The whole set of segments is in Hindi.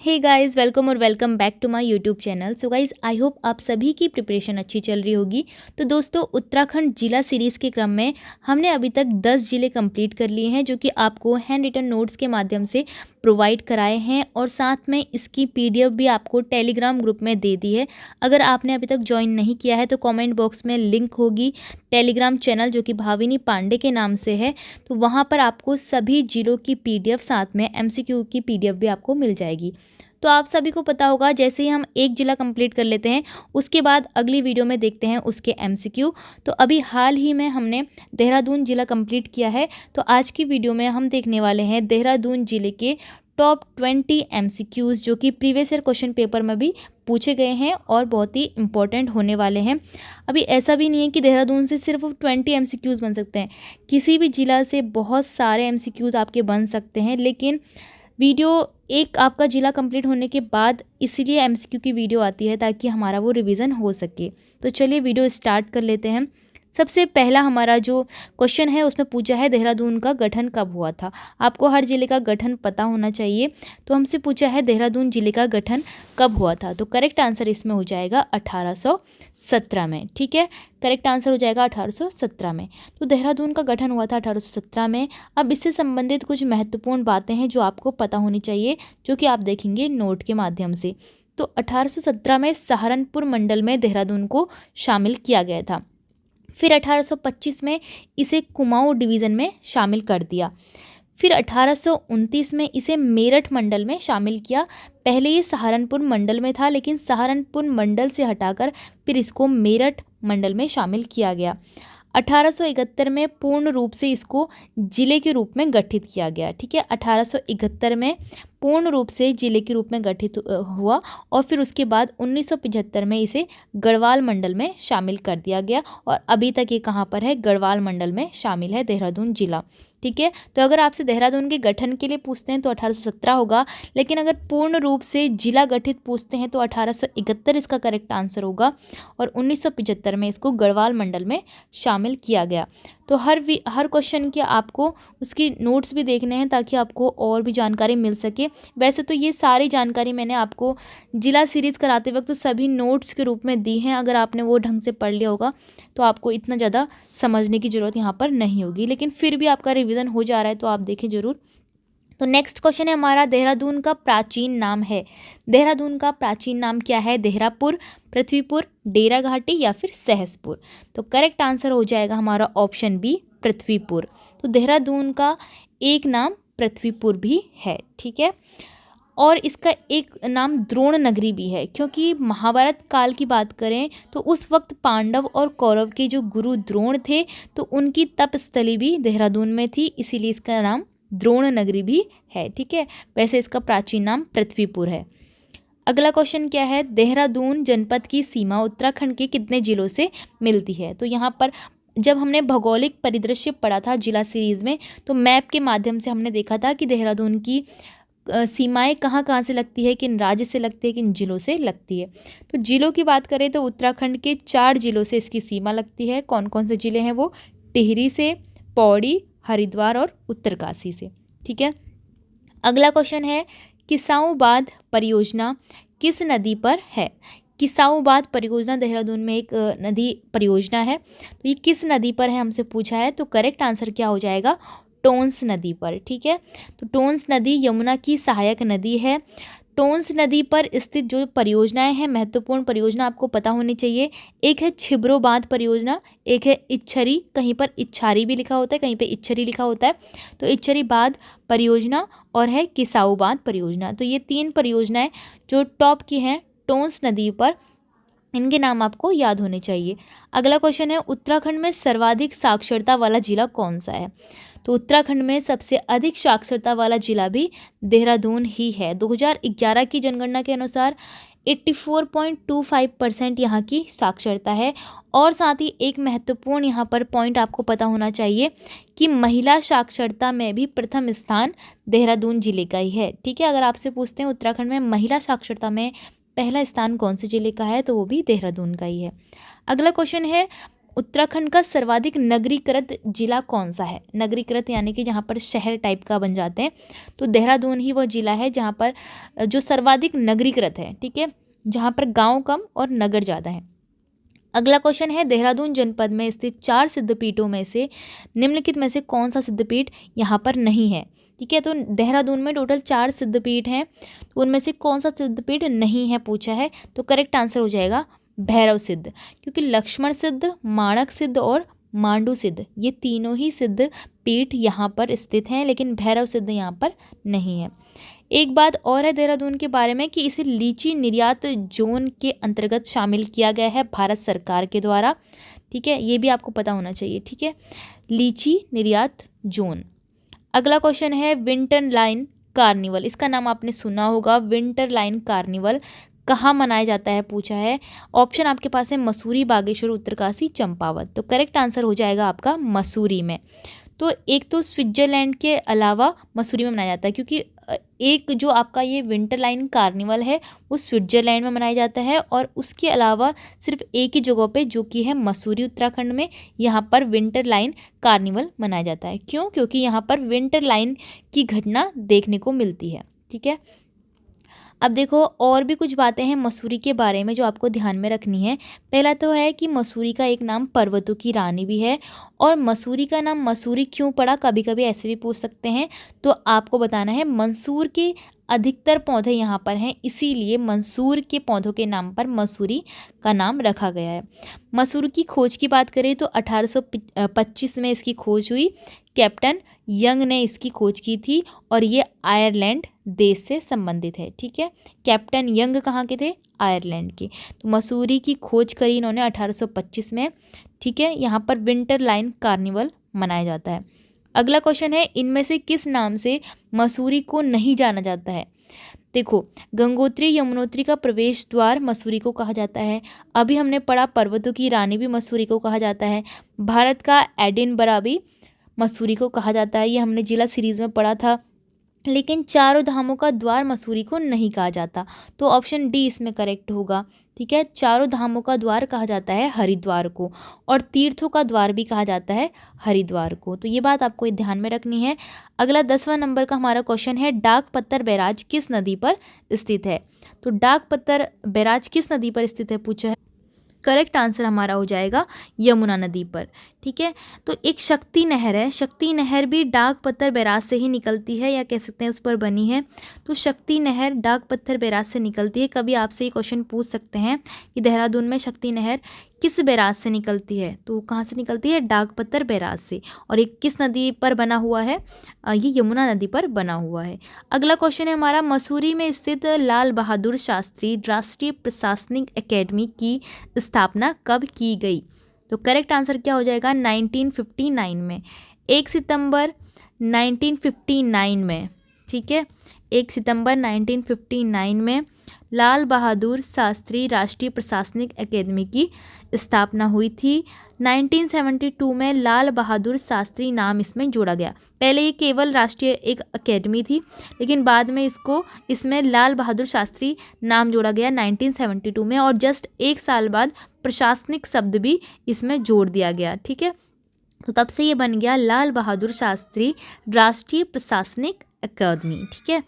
हे गाइस, वेलकम और welcome back to my YouTube channel. So guys, I hope आप सभी की प्रिपरेशन अच्छी चल रही होगी। तो दोस्तों, उत्तराखंड जिला सीरीज़ के क्रम में हमने अभी तक 10 जिले कंप्लीट कर लिए हैं, जो कि आपको हैंड रिटन नोट्स के माध्यम से प्रोवाइड कराए हैं और साथ में इसकी पीडीएफ भी आपको टेलीग्राम ग्रुप में दे दी है। अगर आपने अभी तक ज्वाइन नहीं किया है तो कॉमेंट बॉक्स में लिंक होगी टेलीग्राम चैनल, जो कि भाविनी पांडे के नाम से है। तो वहाँ पर आपको सभी जिलों की पीडीएफ साथ में एमसीक्यू की पीडीएफ भी आपको मिल जाएगी। तो आप सभी को पता होगा, जैसे ही हम एक जिला कंप्लीट कर लेते हैं उसके बाद अगली वीडियो में देखते हैं उसके एमसीक्यू। तो अभी हाल ही में हमने देहरादून जिला कंप्लीट किया है। तो आज की वीडियो में हम देखने वाले हैं देहरादून जिले के टॉप 20 एमसीक्यूज़, जो कि प्रीवियस ईयर क्वेश्चन पेपर में भी पूछे गए हैं और बहुत ही इंपॉर्टेंट होने वाले हैं। अभी ऐसा भी नहीं है कि देहरादून से सिर्फ 20 एमसीक्यूज़ बन सकते हैं, किसी भी जिला से बहुत सारे एमसीक्यूज़ आपके बन सकते हैं। लेकिन वीडियो एक आपका ज़िला कंप्लीट होने के बाद इसीलिए एमसीक्यू की वीडियो आती है, ताकि हमारा वो रिवीजन हो सके। तो चलिए वीडियो स्टार्ट कर लेते हैं। सबसे पहला हमारा जो क्वेश्चन है उसमें पूछा है देहरादून का गठन कब हुआ था। आपको हर ज़िले का गठन पता होना चाहिए। तो हमसे पूछा है देहरादून ज़िले का गठन कब हुआ था, तो करेक्ट आंसर इसमें हो जाएगा 1817 में। ठीक है, करेक्ट आंसर हो जाएगा 1817 में। तो देहरादून का गठन हुआ था 1817 में। अब इससे संबंधित कुछ महत्वपूर्ण बातें हैं जो आपको पता होनी चाहिए, जो कि आप देखेंगे नोट के माध्यम से। तो 1817 में सहारनपुर मंडल में देहरादून को शामिल किया गया था। फिर 1825 में इसे कुमाऊं डिवीज़न में शामिल कर दिया। फिर 1829 में इसे मेरठ मंडल में शामिल किया। पहले ये सहारनपुर मंडल में था, लेकिन सहारनपुर मंडल से हटाकर फिर इसको मेरठ मंडल में शामिल किया गया। 1871 में पूर्ण रूप से इसको जिले के रूप में गठित किया गया। ठीक है, 1871 में पूर्ण रूप से जिले के रूप में गठित हुआ और फिर उसके बाद 1975 में इसे गढ़वाल मंडल में शामिल कर दिया गया। और अभी तक ये कहाँ पर है? गढ़वाल मंडल में शामिल है देहरादून जिला। ठीक है, तो अगर आपसे देहरादून के गठन के लिए पूछते हैं तो 1817 होगा, लेकिन अगर पूर्ण रूप से जिला गठित पूछते हैं तो 1871 इसका करेक्ट आंसर होगा। और 1975 में इसको गढ़वाल मंडल में शामिल किया गया। तो हर क्वेश्चन के आपको उसकी नोट्स भी देखने हैं, ताकि आपको और भी जानकारी मिल सके। वैसे तो ये सारी जानकारी मैंने आपको जिला सीरीज़ कराते वक्त सभी नोट्स के रूप में दी हैं। अगर आपने वो ढंग से पढ़ लिया होगा तो आपको इतना ज़्यादा समझने की ज़रूरत यहाँ पर नहीं होगी, लेकिन फिर भी आपका रिवीजन हो जा रहा है तो आप देखें ज़रूर। तो नेक्स्ट क्वेश्चन है हमारा, देहरादून का प्राचीन नाम है। देहरादून का प्राचीन नाम क्या है? देहरापुर, पृथ्वीपुर, डेरा घाटी या फिर सहसपुर। तो करेक्ट आंसर हो जाएगा हमारा ऑप्शन बी, पृथ्वीपुर। तो देहरादून का एक नाम पृथ्वीपुर भी है। ठीक है, और इसका एक नाम द्रोण नगरी भी है, क्योंकि महाभारत काल की बात करें तो उस वक्त पांडव और कौरव के जो गुरु द्रोण थे, तो उनकी तपस्थली भी देहरादून में थी, इसीलिए इसका नाम द्रोण नगरी भी है। ठीक है, वैसे इसका प्राचीन नाम पृथ्वीपुर है। अगला क्वेश्चन क्या है? देहरादून जनपद की सीमा उत्तराखंड के कितने जिलों से मिलती है? तो यहाँ पर जब हमने भौगोलिक परिदृश्य पढ़ा था जिला सीरीज़ में, तो मैप के माध्यम से हमने देखा था कि देहरादून की सीमाएं कहाँ कहाँ से लगती है, किन राज्य से लगती है, किन जिलों से लगती है। तो जिलों की बात करें तो उत्तराखंड के 4 जिलों से इसकी सीमा लगती है। कौन कौन से जिले हैं वो? टिहरी से, पौड़ी, हरिद्वार और उत्तरकाशी से। ठीक है, अगला क्वेश्चन है, किसाऊ बांध परियोजना किस नदी पर है? किसाऊ बांध परियोजना देहरादून में एक नदी परियोजना है। तो ये किस नदी पर है हमसे पूछा है, तो करेक्ट आंसर क्या हो जाएगा? टोंस नदी पर। ठीक है, तो टोंस नदी यमुना की सहायक नदी है। टोंस नदी पर स्थित जो परियोजनाएं हैं, महत्वपूर्ण परियोजना आपको पता होनी चाहिए। एक है छिब्रो बांध परियोजना, एक है इच्छरी, कहीं पर इच्छारी भी लिखा होता है, कहीं पे इच्छरी लिखा होता है। तो इच्छरी बांध परियोजना और है किसाऊ बांध परियोजना। तो ये 3 परियोजनाएं जो टॉप की हैं टोंस नदी पर, इनके नाम आपको याद होने चाहिए। अगला क्वेश्चन है, उत्तराखंड में सर्वाधिक साक्षरता वाला जिला कौन सा है? तो उत्तराखंड में सबसे अधिक साक्षरता वाला जिला भी देहरादून ही है। 2011 की जनगणना के अनुसार 84.25% यहाँ की साक्षरता है। और साथ ही एक महत्वपूर्ण यहाँ पर पॉइंट आपको पता होना चाहिए कि महिला साक्षरता में भी प्रथम स्थान देहरादून जिले का ही है। ठीक है, अगर आपसे पूछते हैं उत्तराखंड में महिला साक्षरता में पहला स्थान कौन से जिले का है, तो वो भी देहरादून का ही है। अगला क्वेश्चन है, उत्तराखंड का सर्वाधिक नगरीकृत जिला कौन सा है? नगरीकृत यानी कि जहाँ पर शहर टाइप का बन जाते हैं, तो देहरादून ही वो जिला है जहाँ पर जो सर्वाधिक नगरीकृत है, ठीक है, जहाँ पर गांव कम और नगर ज़्यादा है। अगला क्वेश्चन है, देहरादून जनपद में स्थित 4 सिद्धपीठों में से निम्नलिखित में से कौन सा सिद्धपीठ यहाँ पर नहीं है? ठीक है, तो देहरादून में टोटल 4 सिद्धपीठ हैं, तो उनमें से कौन सा सिद्धपीठ नहीं है पूछा है, तो करेक्ट आंसर हो जाएगा भैरव सिद्ध, क्योंकि लक्ष्मण सिद्ध, माणक सिद्ध और मांडू सिद्ध ये तीनों ही सिद्ध पीठ यहाँ पर स्थित हैं, लेकिन भैरव सिद्ध यहाँ पर नहीं है। एक बात और है देहरादून के बारे में कि इसे लीची निर्यात जोन के अंतर्गत शामिल किया गया है भारत सरकार के द्वारा, ठीक है, ये भी आपको पता होना चाहिए, ठीक है, लीची निर्यात जोन। अगला क्वेश्चन है, विंटर लाइन कार्निवल, इसका नाम आपने सुना होगा, विंटर लाइन कार्निवल कहाँ मनाया जाता है पूछा है। ऑप्शन आपके पास है मसूरी, बागेश्वर, उत्तरकाशी, चंपावत, तो करेक्ट आंसर हो जाएगा आपका मसूरी में। तो एक तो स्विट्जरलैंड के अलावा मसूरी में मनाया जाता है, क्योंकि एक जो आपका ये विंटर लाइन कार्निवल है वो स्विट्जरलैंड में मनाया जाता है, और उसके अलावा सिर्फ एक ही जगह पे जो कि है मसूरी उत्तराखंड में, यहाँ पर विंटर लाइन कार्निवल मनाया जाता है। क्यों? क्योंकि यहाँ पर विंटर लाइन की घटना देखने को मिलती है, ठीक है। अब देखो और भी कुछ बातें हैं मसूरी के बारे में जो आपको ध्यान में रखनी है। पहला तो है कि मसूरी का एक नाम पर्वतों की रानी भी है, और मसूरी का नाम मसूरी क्यों पड़ा, कभी कभी ऐसे भी पूछ सकते हैं, तो आपको बताना है मंसूर के अधिकतर पौधे यहाँ पर हैं, इसीलिए मंसूर के पौधों के नाम पर मसूरी का नाम रखा गया है। मसूर की खोज की बात करें तो 1825 में इसकी खोज हुई, कैप्टन यंग ने इसकी खोज की थी, और ये आयरलैंड देश से संबंधित है, ठीक है। कैप्टन यंग कहाँ के थे? आयरलैंड के। तो मसूरी की खोज करी इन्होंने 1825 में, ठीक है। यहाँ पर विंटर लाइन कार्निवल मनाया जाता है। अगला क्वेश्चन है, इनमें से किस नाम से मसूरी को नहीं जाना जाता है? देखो, गंगोत्री यमुनोत्री का प्रवेश द्वार मसूरी को कहा जाता है। अभी हमने पढ़ा पर्वतों की रानी भी मसूरी को कहा जाता है। भारत का एडिनबरा भी मसूरी को कहा जाता है, ये हमने जिला सीरीज़ में पढ़ा था। लेकिन चारों धामों का द्वार मसूरी को नहीं कहा जाता, तो ऑप्शन डी इसमें करेक्ट होगा, ठीक है। चारों धामों का द्वार कहा जाता है हरिद्वार को, और तीर्थों का द्वार भी कहा जाता है हरिद्वार को, तो ये बात आपको ध्यान में रखनी है। अगला 10वां नंबर का हमारा क्वेश्चन है, डाक पत्थर बैराज किस नदी पर स्थित है? तो डाक पत्थर बैराज किस नदी पर स्थित है पूछा है। करेक्ट आंसर हमारा हो जाएगा यमुना नदी पर, ठीक है। तो एक शक्ति नहर है, शक्ति नहर भी डाक पत्थर बैराज से ही निकलती है, या कह सकते हैं उस पर बनी है। तो शक्ति नहर डाक पत्थर बैराज से निकलती है। कभी आपसे ये क्वेश्चन पूछ सकते हैं कि देहरादून में शक्ति नहर किस बैराज से निकलती है, तो कहाँ से निकलती है? डाक पत्थर बैराज से। और ये किस नदी पर बना हुआ है? ये यमुना नदी पर बना हुआ है। अगला क्वेश्चन है हमारा, मसूरी में स्थित लाल बहादुर शास्त्री राष्ट्रीय प्रशासनिक अकेडमी की स्थापना कब की गई? तो करेक्ट आंसर क्या हो जाएगा? 1959 में, 1 सितंबर 1959 में, ठीक है। 1 सितंबर 1959 में लाल बहादुर शास्त्री राष्ट्रीय प्रशासनिक अकेदमी की स्थापना हुई थी। 1972 में लाल बहादुर शास्त्री नाम इसमें जोड़ा गया। पहले ये केवल राष्ट्रीय एक अकेडमी थी, लेकिन बाद में इसमें लाल बहादुर शास्त्री नाम जोड़ा गया 1972 में, और जस्ट 1 साल बाद प्रशासनिक शब्द भी इसमें जोड़ दिया गया, ठीक है। तो तब से ये बन गया लाल बहादुर शास्त्री राष्ट्रीय प्रशासनिक अकादमी, ठीक है।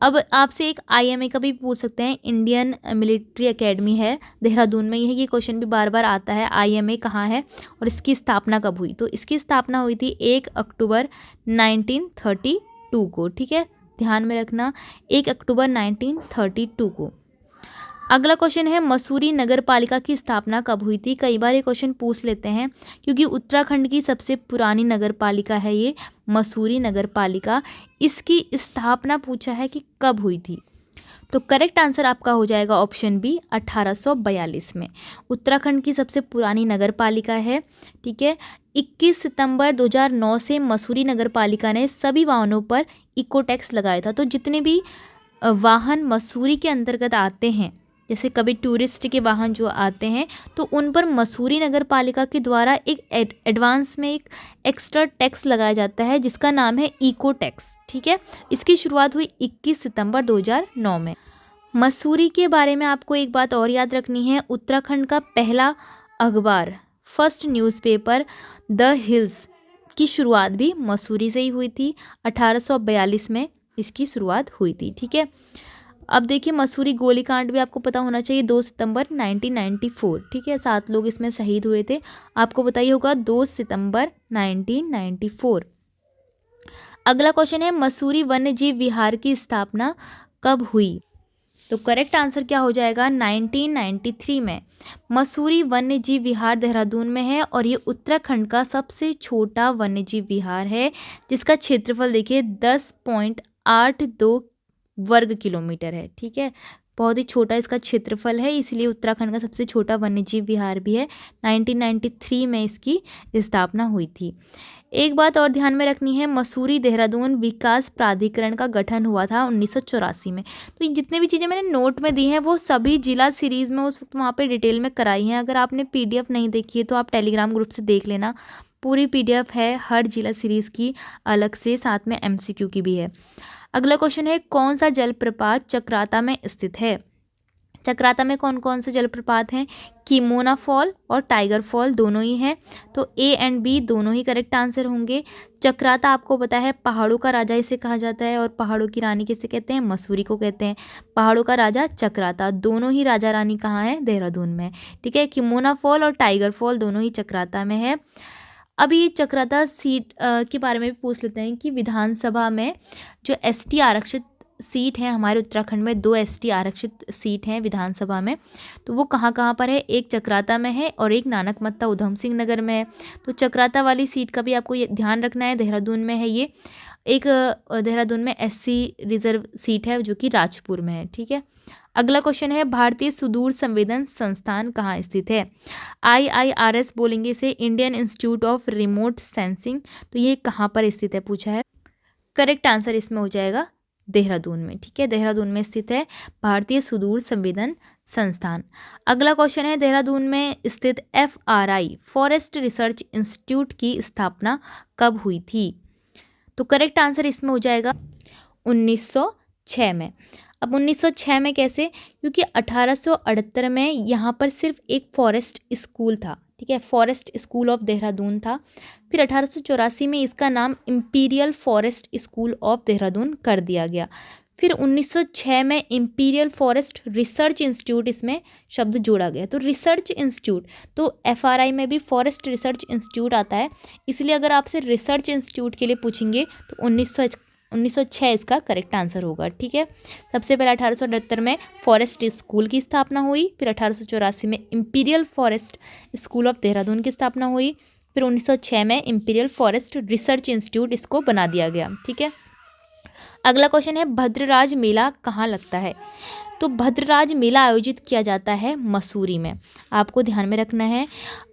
अब आपसे एक आईएमए का भी पूछ सकते हैं, इंडियन मिलिट्री एकेडमी है देहरादून में, ये क्वेश्चन भी बार बार आता है, आईएमए कहाँ है और इसकी स्थापना कब हुई? तो इसकी स्थापना हुई थी 1 अक्टूबर 1932 को, ठीक है, ध्यान में रखना, 1 अक्टूबर 1932 को। अगला क्वेश्चन है, मसूरी नगर पालिका की स्थापना कब हुई थी? कई बार ये क्वेश्चन पूछ लेते हैं, क्योंकि उत्तराखंड की सबसे पुरानी नगर पालिका है ये मसूरी नगर पालिका। इसकी स्थापना पूछा है कि कब हुई थी, तो करेक्ट आंसर आपका हो जाएगा ऑप्शन बी, 1842 में। उत्तराखंड की सबसे पुरानी नगर पालिका है, ठीक है। 21 सितंबर 2009 से मसूरी नगर पालिका ने सभी वाहनों पर इको टैक्स लगाया था। तो जितने भी वाहन मसूरी के अंतर्गत आते हैं, जैसे कभी टूरिस्ट के वाहन जो आते हैं, तो उन पर मसूरी नगर पालिका के द्वारा एक एडवांस में एक एक्स्ट्रा टैक्स लगाया जाता है, जिसका नाम है इको टैक्स, ठीक है। इसकी शुरुआत हुई 21 सितंबर 2009 में। मसूरी के बारे में आपको एक बात और याद रखनी है, उत्तराखंड का पहला अखबार फर्स्ट न्यूज़पेपर द हिल्स की शुरुआत भी मसूरी से ही हुई थी। 1842 में इसकी शुरुआत हुई थी। ठीक है, अब देखिए मसूरी गोलीकांड भी आपको पता होना चाहिए, 2 सितंबर 1994। ठीक है, 7 लोग इसमें शहीद हुए थे, आपको बताइए होगा 2 सितंबर 1994। अगला क्वेश्चन है मसूरी वन्य जीव विहार की स्थापना कब हुई? तो करेक्ट आंसर क्या हो जाएगा? 1993 में। मसूरी वन्य जीव विहार देहरादून में है और ये उत्तराखंड का सबसे छोटा वन्य जीव विहार है, जिसका क्षेत्रफल देखिए 10.82 वर्ग किलोमीटर है। ठीक है, बहुत ही छोटा इसका क्षेत्रफल है, इसलिए उत्तराखंड का सबसे छोटा वन्यजीव विहार भी है। 1993 में इसकी स्थापना हुई थी। एक बात और ध्यान में रखनी है, मसूरी देहरादून विकास प्राधिकरण का गठन हुआ था 1984 में। तो ये जितने भी चीज़ें मैंने नोट में दी हैं वो सभी जिला सीरीज़ में उस वक्त वहाँ पे डिटेल में कराई हैं। अगर आपने पीडीएफ नहीं देखी है तो आप टेलीग्राम ग्रुप से देख लेना, पूरी पीडीएफ है हर जिला सीरीज़ की अलग से, साथ में एमसीक्यू की भी है। अगला क्वेश्चन है कौन सा जलप्रपात चक्राता में स्थित है? चक्राता में कौन कौन से जलप्रपात हैं? कीमोना फॉल और टाइगर फॉल दोनों ही हैं, तो ए एंड बी दोनों ही करेक्ट आंसर होंगे। चक्राता आपको पता है पहाड़ों का राजा इसे कहा जाता है, और पहाड़ों की रानी किसे कहते हैं? मसूरी को कहते हैं। पहाड़ों का राजा चक्राता, दोनों ही राजा रानी कहाँ है? देहरादून में। ठीक है, कीमोना फॉल और टाइगर फॉल दोनों ही चक्राता में है। अभी चक्राता सीट के बारे में भी पूछ लेते हैं कि विधानसभा में जो एसटी आरक्षित सीट है हमारे उत्तराखंड में, 2 एसटी आरक्षित सीट हैं विधानसभा में, तो वो कहाँ कहाँ पर है? एक चक्राता में है और एक नानकमत्ता उधम सिंह नगर में है। तो चक्राता वाली सीट का भी आपको ये ध्यान रखना है, देहरादून में है ये। एक देहरादून में एससी रिजर्व सीट है जो कि राजपुर में है। ठीक है, अगला क्वेश्चन है भारतीय सुदूर संवेदन संस्थान कहाँ स्थित है? IIRS बोलेंगे इसे, Indian institute of remote sensing. तो ये कहाँ पर स्थित है पूछा है। करेक्ट आंसर इसमें हो जाएगा देहरादून में। ठीक है, देहरादून में स्थित है भारतीय सुदूर संवेदन संस्थान। अगला क्वेश्चन है देहरादून में स्थित FRI फॉरेस्ट रिसर्च इंस्टीट्यूट की स्थापना कब हुई थी? तो करेक्ट आंसर इसमें हो जाएगा 1906 में। अब 1906 में कैसे? क्योंकि 1878 में यहाँ पर सिर्फ एक फॉरेस्ट स्कूल था। ठीक है, फॉरेस्ट स्कूल ऑफ देहरादून था। फिर 1884 में इसका नाम imperial forest school of Dehradun कर दिया गया। फिर 1906 में इंपीरियल फॉरेस्ट रिसर्च इंस्टीट्यूट इसमें शब्द जोड़ा गया, तो रिसर्च इंस्टीट्यूट, तो FRI में भी फॉरेस्ट रिसर्च इंस्टीट्यूट आता है, इसलिए अगर आपसे रिसर्च इंस्टीट्यूट के लिए पूछेंगे तो 1906 इसका करेक्ट आंसर होगा। ठीक है, सबसे पहले 1878 में फॉरेस्ट स्कूल की स्थापना हुई, फिर 1884 में imperial forest school of Dehradun की स्थापना हुई, फिर 1906 में इंपीरियल फॉरेस्ट रिसर्च इंस्टीट्यूट इसको बना दिया गया। ठीक है, अगला क्वेश्चन है भद्रराज मेला कहाँ लगता है? तो भद्रराज मेला आयोजित किया जाता है मसूरी में, आपको ध्यान में रखना है।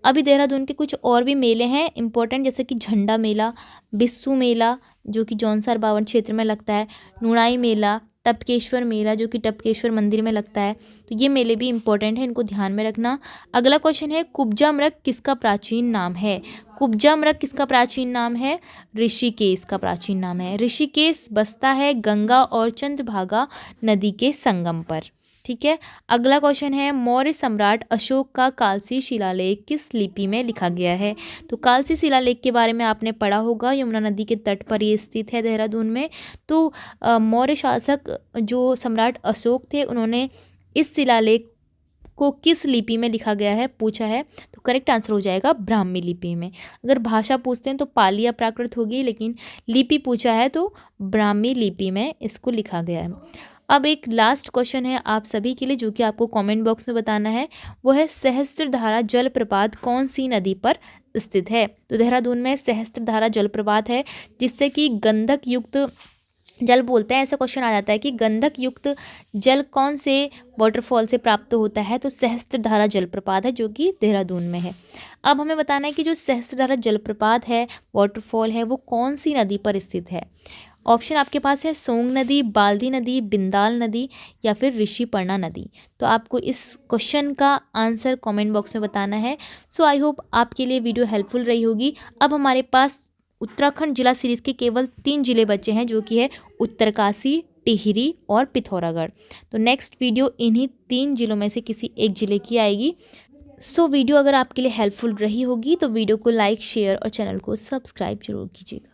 अभी देहरादून के कुछ और भी मेले हैं इंपॉर्टेंट, जैसे कि झंडा मेला, बिस्सू मेला जो कि जौनसार बावन क्षेत्र में लगता है, नुणाई मेला, टपकेश्वर मेला जो कि टपकेश्वर मंदिर में लगता है। तो ये मेले भी इंपॉर्टेंट है, इनको ध्यान में रखना। अगला क्वेश्चन है कुब्जा मृग किसका प्राचीन नाम है? कुब्जा मृग किसका प्राचीन नाम है? ऋषिकेश का प्राचीन नाम है। ऋषिकेश बसता है गंगा और चंद्रभागा नदी के संगम पर। ठीक है, अगला क्वेश्चन है मौर्य सम्राट अशोक का कालसी शिलालेख किस लिपि में लिखा गया है? तो कालसी शिलालेख के बारे में आपने पढ़ा होगा, यमुना नदी के तट पर ये स्थित है देहरादून में। तो मौर्य शासक जो सम्राट अशोक थे उन्होंने इस शिलालेख को किस लिपि में लिखा गया है पूछा है, तो करेक्ट आंसर हो जाएगा ब्राह्मी लिपि में। अगर भाषा पूछते हैं तो पाली या प्राकृत होगी, लेकिन लिपि पूछा है तो ब्राह्मी लिपि में इसको लिखा गया है। अब एक लास्ट क्वेश्चन है आप सभी के लिए जो कि आपको कमेंट बॉक्स में बताना है, वो है सहस्त्रधारा जलप्रपात कौन सी नदी पर स्थित है? तो देहरादून में सहस्त्रधारा जलप्रपात है, जिससे कि गंधक युक्त जल बोलते हैं। ऐसा क्वेश्चन आ जाता है कि गंधक युक्त जल कौन से वाटरफॉल से प्राप्त होता है? तो सहस्त्रधारा जलप्रपात है जो कि देहरादून में है। अब हमें बताना है कि जो सहस्त्रधारा जलप्रपात है, वाटरफॉल है, वो कौन सी नदी पर स्थित है? ऑप्शन आपके पास है सोंग नदी, बाल्दी नदी, बिंदाल नदी या फिर ऋषिपर्णा नदी। तो आपको इस क्वेश्चन का आंसर कमेंट बॉक्स में बताना है। सो आई होप आपके लिए वीडियो हेल्पफुल रही होगी। अब हमारे पास उत्तराखंड जिला सीरीज़ के केवल 3 जिले बचे हैं जो कि है उत्तरकाशी, टिहरी और पिथौरागढ़। तो नेक्स्ट वीडियो इन्हीं 3 जिलों में से किसी एक जिले की आएगी। वीडियो अगर आपके लिए हेल्पफुल रही होगी तो वीडियो को लाइक शेयर और चैनल को सब्सक्राइब जरूर कीजिएगा।